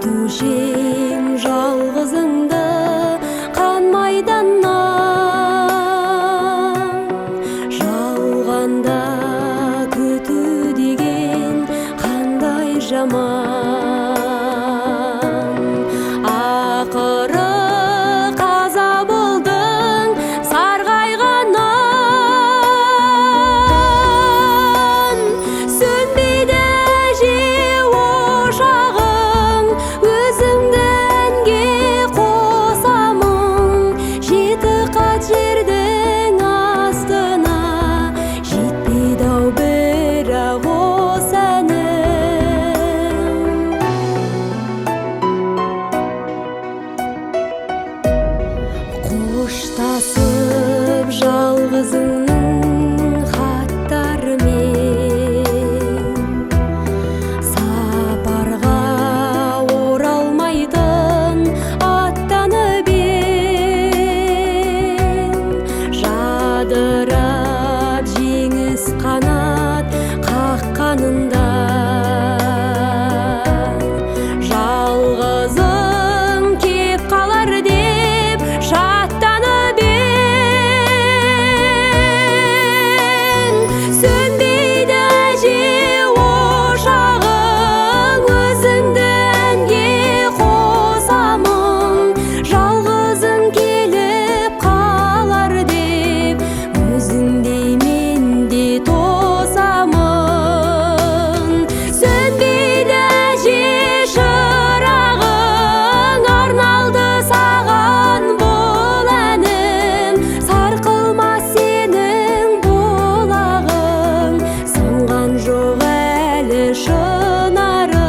күтушең жалғызыңды қан майданнан. Жалғанда күту деген қандай жаман. Ақыры қаза болдың сарғайғаннан. Сөнбейді әже ошағың, өзіңді әнге қосамын. Жеті қат жердің астына жетпейді-ау бірақ осы әнім. Қоштасып жалғызыңның хаттарымен, сапарға оралмайтын аттанып ең. Жадырап жеңіс қанат қаққанында, жалғызың кеп қалар деп шаттанып ең. Сөнбейді әже ошағың, өзіңді әнге қосамын. Жалғызың келіп қалар деп, өзіңдей мен де тосамын. Сөнбейді әже шырағың, арналды саған бұл әнім. Сарқылмас сенің бұлағың, сынған жоқ әлі шынарың.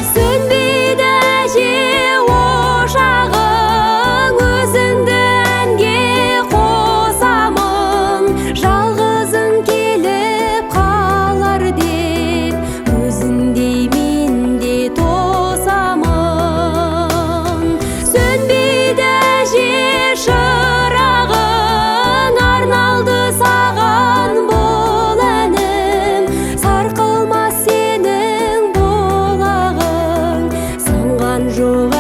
Сөнбейді әже ошағың, өзіңді әнге қосамын. Жалғызың келіп қалар деп, өзіңдей мен де тосамын. Сөнбейді әже шырағың, арналды саған бұл әнім. Сарқылмас сенің бұлағың, сынған жоқ